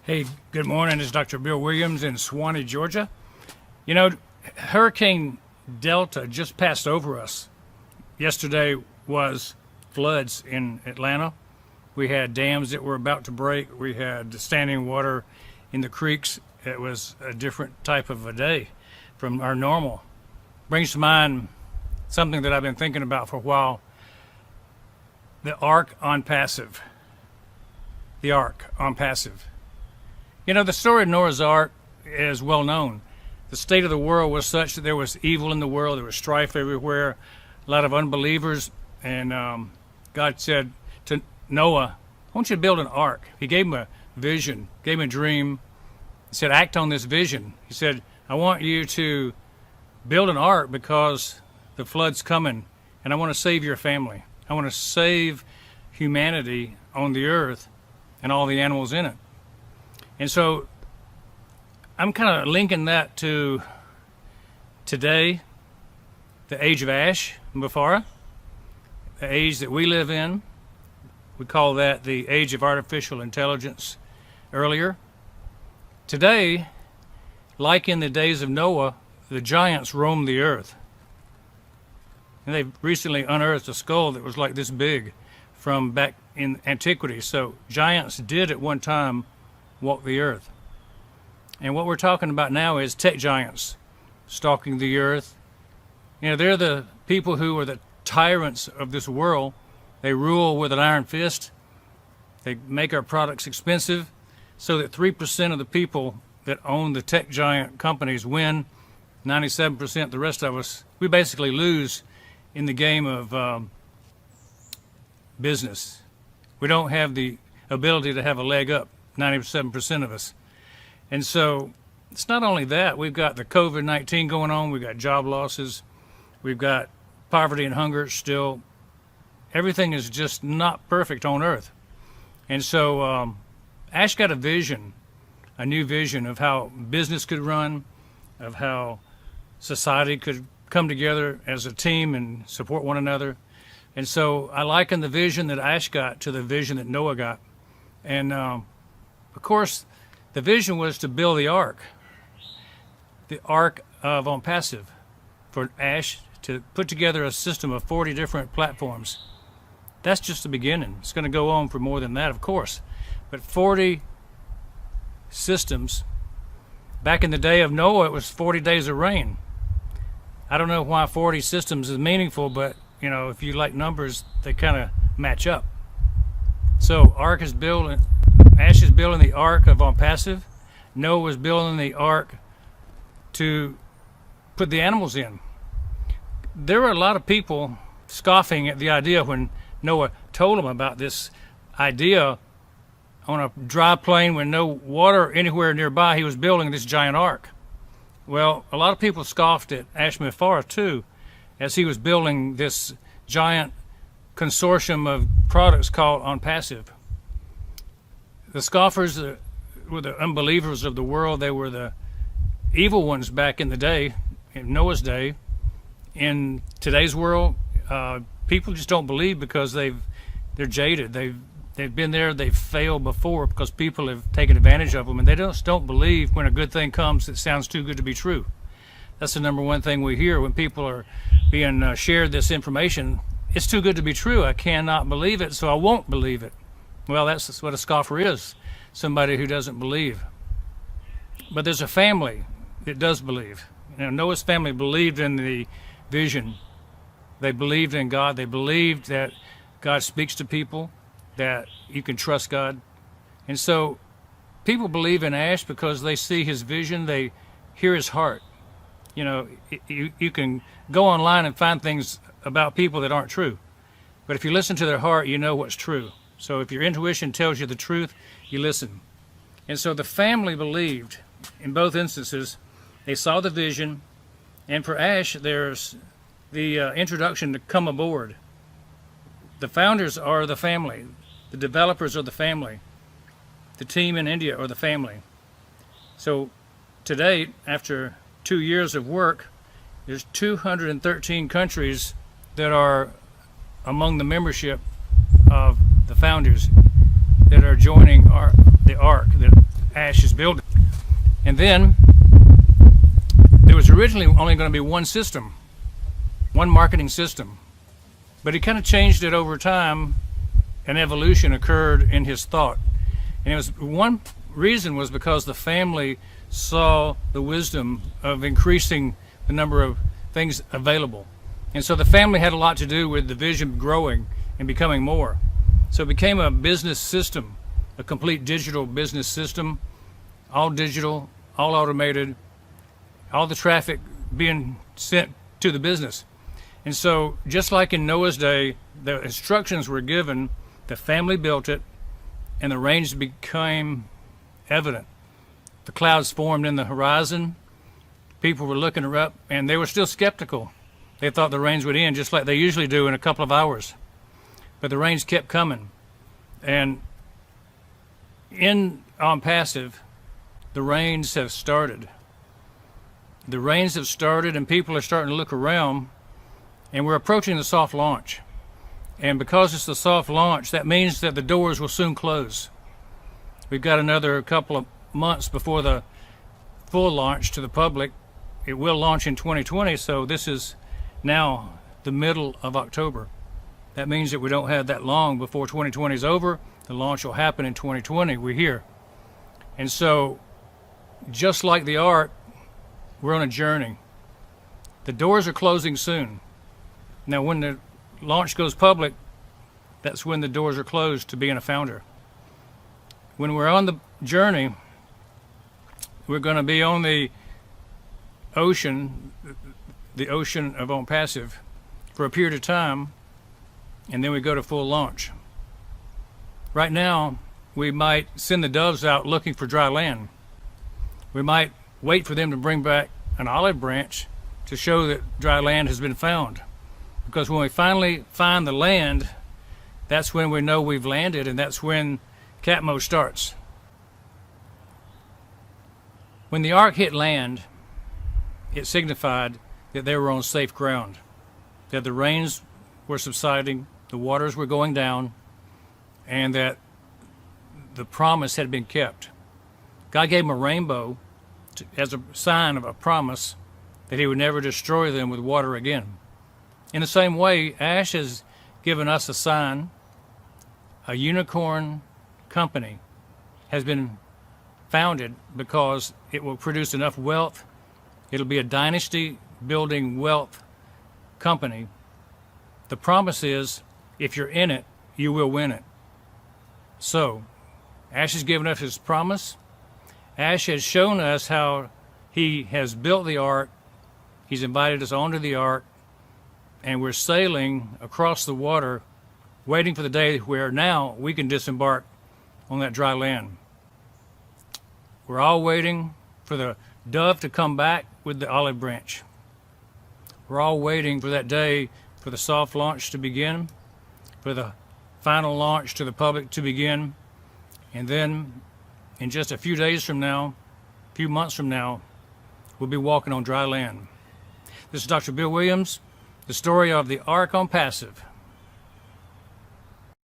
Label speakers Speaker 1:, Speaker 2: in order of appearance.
Speaker 1: Hey, good morning. It's Dr. Bill Williams in Swanee, Georgia. You know, Hurricane Delta just passed over us. Yesterday was floods in Atlanta. We had dams that were about to break. We had standing water in the creeks. It was a different type of a day from our normal. Brings to mind something that I've been thinking about for a while. The Ark Onpassive. The Ark Onpassive. You know, the story of Noah's Ark is well known. The state of the world was such that there was evil in the world. There was strife everywhere, a lot of unbelievers. And God said to Noah, I want you to build an ark. He gave him a vision, gave him a dream. He said, act on this vision. He said, I want you to build an ark because the flood's coming, and I want to save your family. I want to save humanity on the earth and all the animals in it. And so I'm kind of linking that to today, the age of Ash and Bafara, the age that we live in. We call that the age of artificial intelligence earlier. Today, like in the days of Noah, the giants roam the earth. And they've recently unearthed a skull that was like this big from back in antiquity. So giants did at one time walk the earth. And what we're talking about now is tech giants stalking the earth. You know, they're the people who are the tyrants of this world. They rule with an iron fist. They make our products expensive so that 3% of the people that own the tech giant companies win. 97%, the rest of us, we basically lose in the game of business. We don't have the ability to have a leg up, 97% of us. And so it's not only that, we've got the COVID-19 going on, we've got job losses, we've got poverty and hunger still. Everything is just not perfect on earth. And so Ash got a vision, a new vision of how business could run, of how society could come together as a team and support one another. And so I liken the vision that Ash got to the vision that Noah got. And of course, the vision was to build the Ark of Onpassive, for Ash to put together a system of 40 different platforms. That's just the beginning. It's going to go on for more than that, of course. But 40 systems. Back in the day of Noah, it was 40 days of rain. I don't know why 40 systems is meaningful, but you know, if you like numbers, they kind of match up. So Ash is building the Ark of Onpassive. Noah was building the Ark to put the animals in. There were a lot of people scoffing at the idea when Noah told them about this idea on a dry plain with no water anywhere nearby. He was building this giant ark. Well, a lot of people scoffed at Ash and Bafara too, as he was building this giant consortium of products called Onpassive. The scoffers were the unbelievers of the world. They were the evil ones back in the day, in Noah's day. In today's world, people just don't believe because they're jaded. They've been there. They've failed before because people have taken advantage of them, and they just don't believe when a good thing comes that sounds too good to be true. That's the number one thing we hear when people are being shared this information. It's too good to be true. I cannot believe it, so I won't believe it. Well, that's what a scoffer is, somebody who doesn't believe. But there's a family that does believe. You know, Noah's family believed in the vision. They believed in God. They believed that God speaks to people, that you can trust God. And so people believe in Ash because they see his vision, they hear his heart. You know, you can go online and find things about people that aren't true. But if you listen to their heart, you know what's true. So if your intuition tells you the truth, you listen. And so the family believed in both instances. They saw the vision. And for Ash, there's the introduction to come aboard. The founders are the family. The developers are the family. The team in India are the family. So today, after 2 years of work, there's 213 countries that are among the membership of the founders that are joining the Ark that building. And then there was originally only going to be one system, one marketing system, but he kind of changed it over time. An evolution occurred in his thought, and it was one reason was because the family saw the wisdom of increasing the number of things available, and so the family had a lot to do with the vision growing and becoming more. So it became a business system, a complete digital business system, all digital, all automated, all the traffic being sent to the business. And so just like in Noah's day, the instructions were given, the family built it, and the rains became evident. The clouds formed in the horizon. People were looking up, and they were still skeptical. They thought the rains would end just like they usually do in a couple of hours. But the rains kept coming. And in Onpassive, the rains have started. The rains have started, and people are starting to look around, and we're approaching the soft launch. And because it's the soft launch, that means that the doors will soon close. We've got another couple of months before the full launch to the public. It will launch in 2020, so this is now the middle of October. That means that we don't have that long before 2020 is over. The launch will happen in 2020. We're here. And so, just like the Ark, we're on a journey. The doors are closing soon. Now, when the launch goes public, that's when the doors are closed to being a founder. When we're on the journey, we're going to be on the ocean of Onpassive for a period of time, and then we go to full launch. Right now, we might send the doves out looking for dry land. We might wait for them to bring back an olive branch to show that dry land has been found. Because when we finally find the land, that's when we know we've landed, and that's when cat mode starts. When the Ark hit land, it signified that they were on safe ground, that the rains were subsiding, the waters were going down, and that the promise had been kept. God gave them a rainbow as a sign of a promise that he would never destroy them with water again. In the same way, Ash has given us a sign. A unicorn company has been founded because it will produce enough wealth. It'll be a dynasty building wealth company. The promise is, if you're in it, you will win it. So, Ash has given us his promise. Ash has shown us how he has built the Ark. He's invited us onto the Ark, and we're sailing across the water, waiting for the day where now we can disembark on that dry land. We're all waiting for the dove to come back with the olive branch. We're all waiting for that day for the soft launch to begin, for the final launch to the public to begin, and then in just a few days from now, a few months from now, we'll be walking on dry land. This is Dr. Bill Williams, the story of the Ark Onpassive.